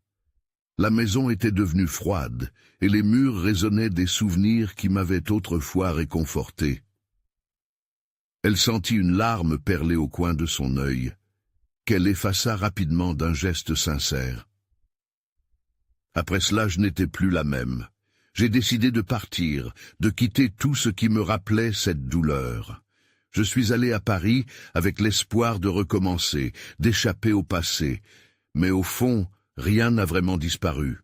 La maison était devenue froide, et les murs résonnaient des souvenirs qui m'avaient autrefois réconforté. » Elle sentit une larme perler au coin de son œil, qu'elle effaça rapidement d'un geste sincère. Après cela, je n'étais plus la même. J'ai décidé de partir, de quitter tout ce qui me rappelait cette douleur. Je suis allé à Paris avec l'espoir de recommencer, d'échapper au passé, mais au fond, rien n'a vraiment disparu.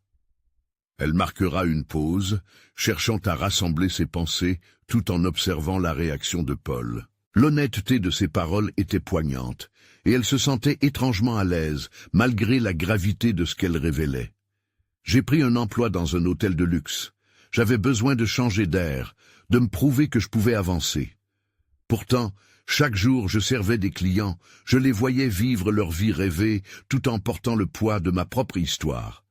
Elle marquera une pause, cherchant à rassembler ses pensées, tout en observant la réaction de Paul. L'honnêteté de ses paroles était poignante, et elle se sentait étrangement à l'aise, malgré la gravité de ce qu'elle révélait. J'ai pris un emploi dans un hôtel de luxe. J'avais besoin de changer d'air, de me prouver que je pouvais avancer. Pourtant, chaque jour je servais des clients, je les voyais vivre leur vie rêvée, tout en portant le poids de ma propre histoire.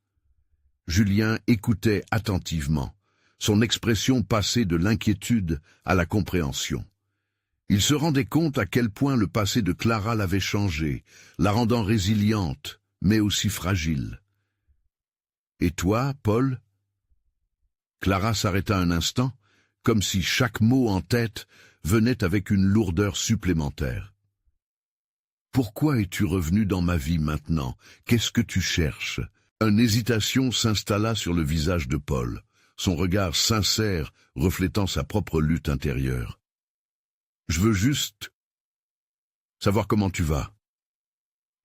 Julien écoutait attentivement. Son expression passait de l'inquiétude à la compréhension. Il se rendait compte à quel point le passé de Clara l'avait changée, la rendant résiliente, mais aussi fragile. « Et toi, Paul ?» Clara s'arrêta un instant, comme si chaque mot en tête venait avec une lourdeur supplémentaire. « Pourquoi es-tu revenu dans ma vie maintenant? Qu'est-ce que tu cherches ?» Une hésitation s'installa sur le visage de Paul, son regard sincère reflétant sa propre lutte intérieure. « Je veux juste savoir comment tu vas.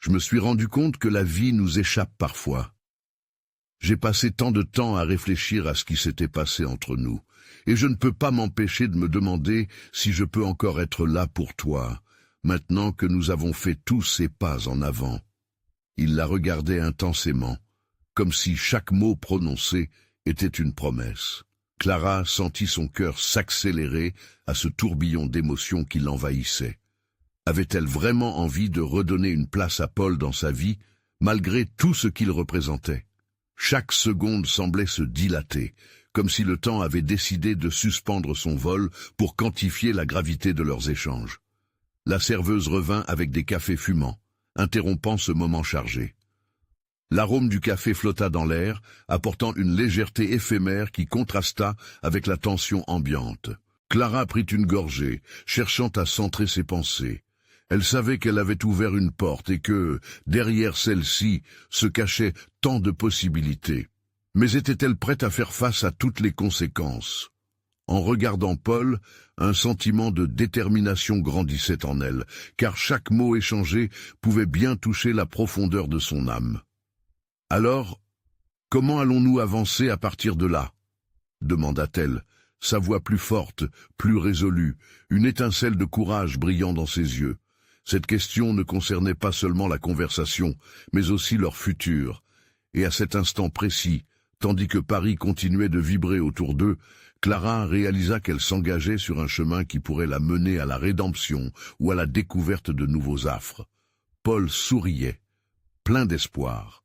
Je me suis rendu compte que la vie nous échappe parfois. J'ai passé tant de temps à réfléchir à ce qui s'était passé entre nous, et je ne peux pas m'empêcher de me demander si je peux encore être là pour toi, maintenant que nous avons fait tous ces pas en avant. » Il la regardait intensément, comme si chaque mot prononcé était une promesse. Clara sentit son cœur s'accélérer à ce tourbillon d'émotions qui l'envahissait. Avait-elle vraiment envie de redonner une place à Paul dans sa vie, malgré tout ce qu'il représentait? Chaque seconde semblait se dilater, comme si le temps avait décidé de suspendre son vol pour quantifier la gravité de leurs échanges. La serveuse revint avec des cafés fumants, interrompant ce moment chargé. L'arôme du café flotta dans l'air, apportant une légèreté éphémère qui contrasta avec la tension ambiante. Clara prit une gorgée, cherchant à centrer ses pensées. Elle savait qu'elle avait ouvert une porte et que, derrière celle-ci, se cachaient tant de possibilités. Mais était-elle prête à faire face à toutes les conséquences? En regardant Paul, un sentiment de détermination grandissait en elle, car chaque mot échangé pouvait bien toucher la profondeur de son âme. « Alors, comment allons-nous avancer à partir de là ?» demanda-t-elle, sa voix plus forte, plus résolue, une étincelle de courage brillant dans ses yeux. Cette question ne concernait pas seulement la conversation, mais aussi leur futur. Et à cet instant précis, tandis que Paris continuait de vibrer autour d'eux, Clara réalisa qu'elle s'engageait sur un chemin qui pourrait la mener à la rédemption ou à la découverte de nouveaux affres. Paul souriait, plein d'espoir.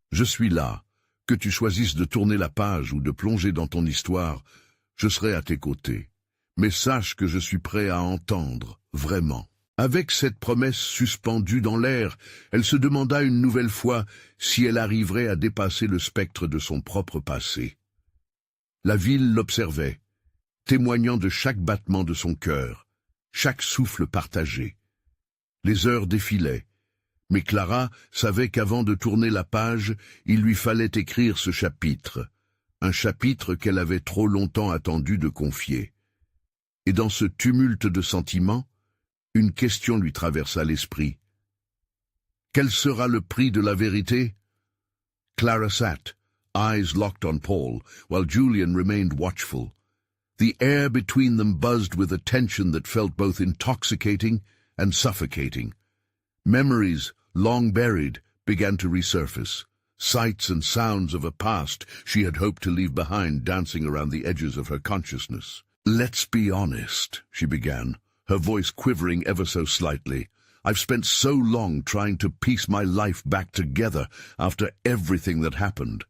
« Je suis là. Que tu choisisses de tourner la page ou de plonger dans ton histoire, je serai à tes côtés. Mais sache que je suis prêt à entendre, vraiment. » Avec cette promesse suspendue dans l'air, elle se demanda une nouvelle fois si elle arriverait à dépasser le spectre de son propre passé. La ville l'observait, témoignant de chaque battement de son cœur, chaque souffle partagé. Les heures défilaient, mais Clara savait qu'avant de tourner la page, il lui fallait écrire ce chapitre, un chapitre qu'elle avait trop longtemps attendu de confier. Et dans ce tumulte de sentiments, une question lui traversa l'esprit. Quel sera le prix de la vérité? Clara sat, eyes locked on Paul, while Julian remained watchful. The air between them buzzed with a tension that felt both intoxicating and suffocating. Memories, long buried, began to resurface. Sights and sounds of a past she had hoped to leave behind dancing around the edges of her consciousness. "Let's be honest," she began, her voice quivering ever so slightly. "I've spent so long trying to piece my life back together after everything that happened.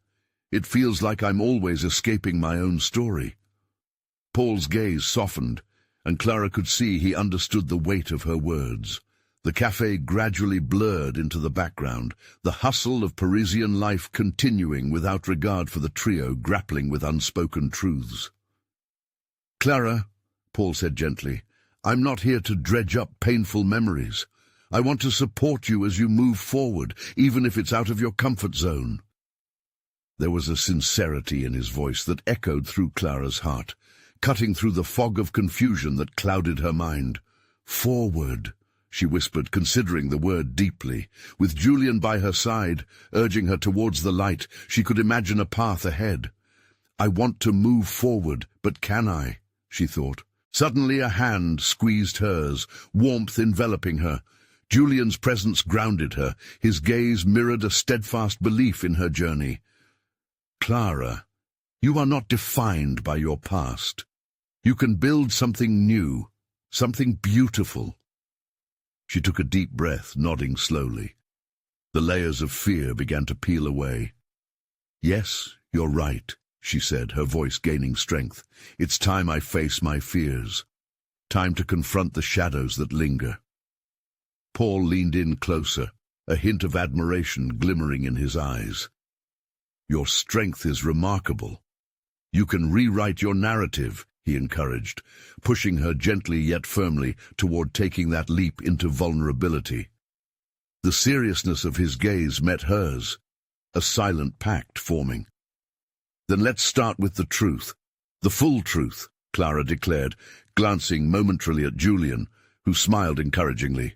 It feels like I'm always escaping my own story." Paul's gaze softened, and Clara could see he understood the weight of her words. The café gradually blurred into the background, the hustle of Parisian life continuing without regard for the trio grappling with unspoken truths. "Clara," Paul said gently, I'm not here to dredge up painful memories. I want to support you as you move forward, even if it's out of your comfort zone." There was a sincerity in his voice that echoed through Clara's heart, cutting through the fog of confusion that clouded her mind. "Forward," she whispered, considering the word deeply. With Julian by her side, urging her towards the light, she could imagine a path ahead. "I want to move forward, but can I?" she thought. Suddenly a hand squeezed hers, warmth enveloping her. Julian's presence grounded her. His gaze mirrored a steadfast belief in her journey. "Clara, you are not defined by your past. You can build something new, something beautiful." She took a deep breath, nodding slowly. The layers of fear began to peel away. "Yes, you're right," she said, her voice gaining strength. "It's time I face my fears. Time to confront the shadows that linger." Paul leaned in closer, a hint of admiration glimmering in his eyes. "Your strength is remarkable. You can rewrite your narrative," he encouraged, pushing her gently yet firmly toward taking that leap into vulnerability. The seriousness of his gaze met hers, a silent pact forming. "Then let's start with the truth, the full truth," Clara declared, glancing momentarily at Julian, who smiled encouragingly.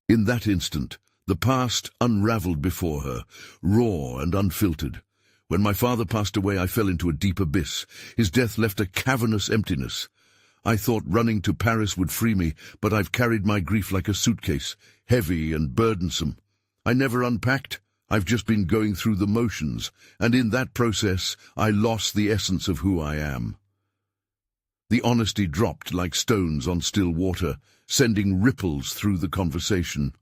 In that instant, the past unraveled before her, raw and unfiltered. "When my father passed away, I fell into a deep abyss. His death left a cavernous emptiness. I thought running to Paris would free me, but I've carried my grief like a suitcase, heavy and burdensome. I never unpacked. I've just been going through the motions, and in that process, I lost the essence of who I am." The honesty dropped like stones on still water, sending ripples through the conversation.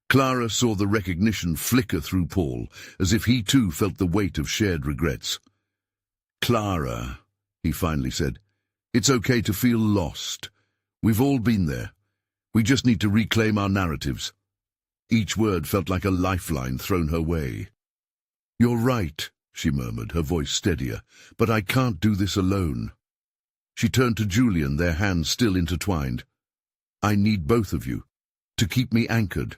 Clara saw the recognition flicker through Paul, as if he too felt the weight of shared regrets. "Clara," he finally said, "it's okay to feel lost. We've all been there. We just need to reclaim our narratives." Each word felt like a lifeline thrown her way. "You're right," she murmured, her voice steadier, "but I can't do this alone." She turned to Julian, their hands still intertwined. "I need both of you, to keep me anchored,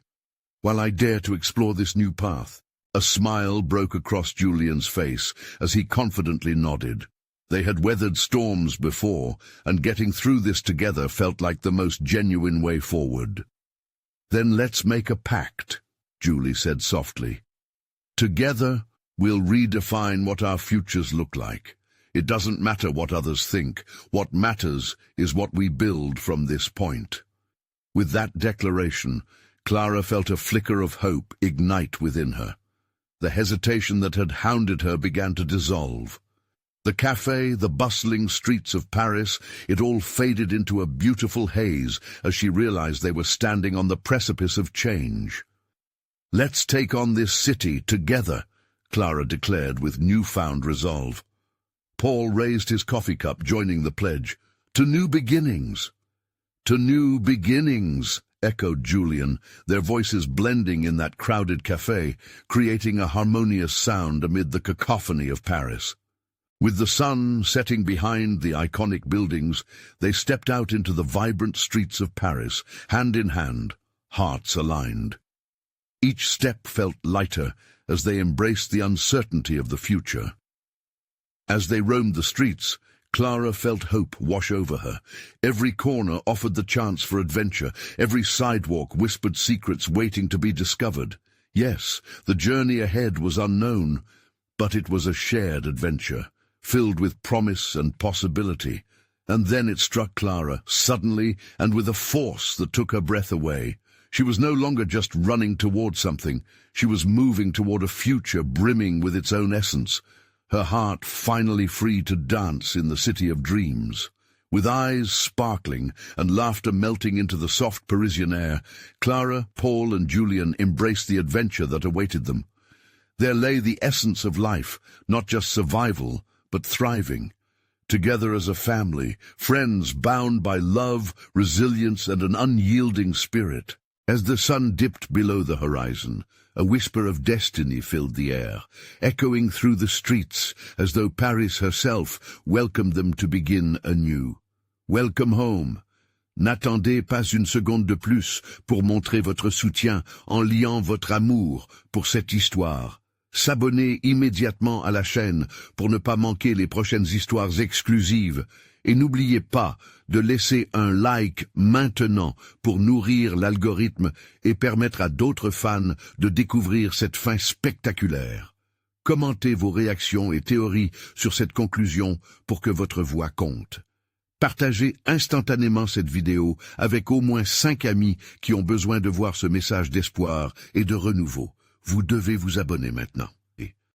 while I dare to explore this new path." A smile broke across Julian's face as he confidently nodded. They had weathered storms before, and getting through this together felt like the most genuine way forward. "Then let's make a pact," Julie said softly. "Together, we'll redefine what our futures look like. It doesn't matter what others think. What matters is what we build from this point." With that declaration, Clara felt a flicker of hope ignite within her. The hesitation that had hounded her began to dissolve. The café, the bustling streets of Paris, it all faded into a beautiful haze as she realized they were standing on the precipice of change. "Let's take on this city together," Clara declared with newfound resolve. Paul raised his coffee cup, joining the pledge. "To new beginnings." "To new beginnings," echoed Julian, their voices blending in that crowded café, creating a harmonious sound amid the cacophony of Paris. With the sun setting behind the iconic buildings, they stepped out into the vibrant streets of Paris, hand in hand, hearts aligned. Each step felt lighter as they embraced the uncertainty of the future. As they roamed the streets, Clara felt hope wash over her. Every corner offered the chance for adventure. Every sidewalk whispered secrets waiting to be discovered. Yes, the journey ahead was unknown, but it was a shared adventure, filled with promise and possibility. And then it struck Clara, suddenly and with a force that took her breath away. She was no longer just running toward something. She was moving toward a future brimming with its own essence. Her heart finally free to dance in the city of dreams. With eyes sparkling and laughter melting into the soft Parisian air, Clara, Paul and Julian embraced the adventure that awaited them. There lay the essence of life, not just survival, but thriving. Together as a family, friends bound by love, resilience and an unyielding spirit. As the sun dipped below the horizon, a whisper of destiny filled the air, echoing through the streets as though Paris herself welcomed them to begin anew. "Welcome home. N'attendez pas une seconde de plus pour montrer votre soutien en liant votre amour pour cette histoire. S'abonner immédiatement à la chaîne pour ne pas manquer les prochaines histoires exclusives. Et n'oubliez pas de laisser un like maintenant pour nourrir l'algorithme et permettre à d'autres fans de découvrir cette fin spectaculaire. Commentez vos réactions et théories sur cette conclusion pour que votre voix compte. Partagez instantanément cette vidéo avec au moins 5 amis qui ont besoin de voir ce message d'espoir et de renouveau. Vous devez vous abonner maintenant.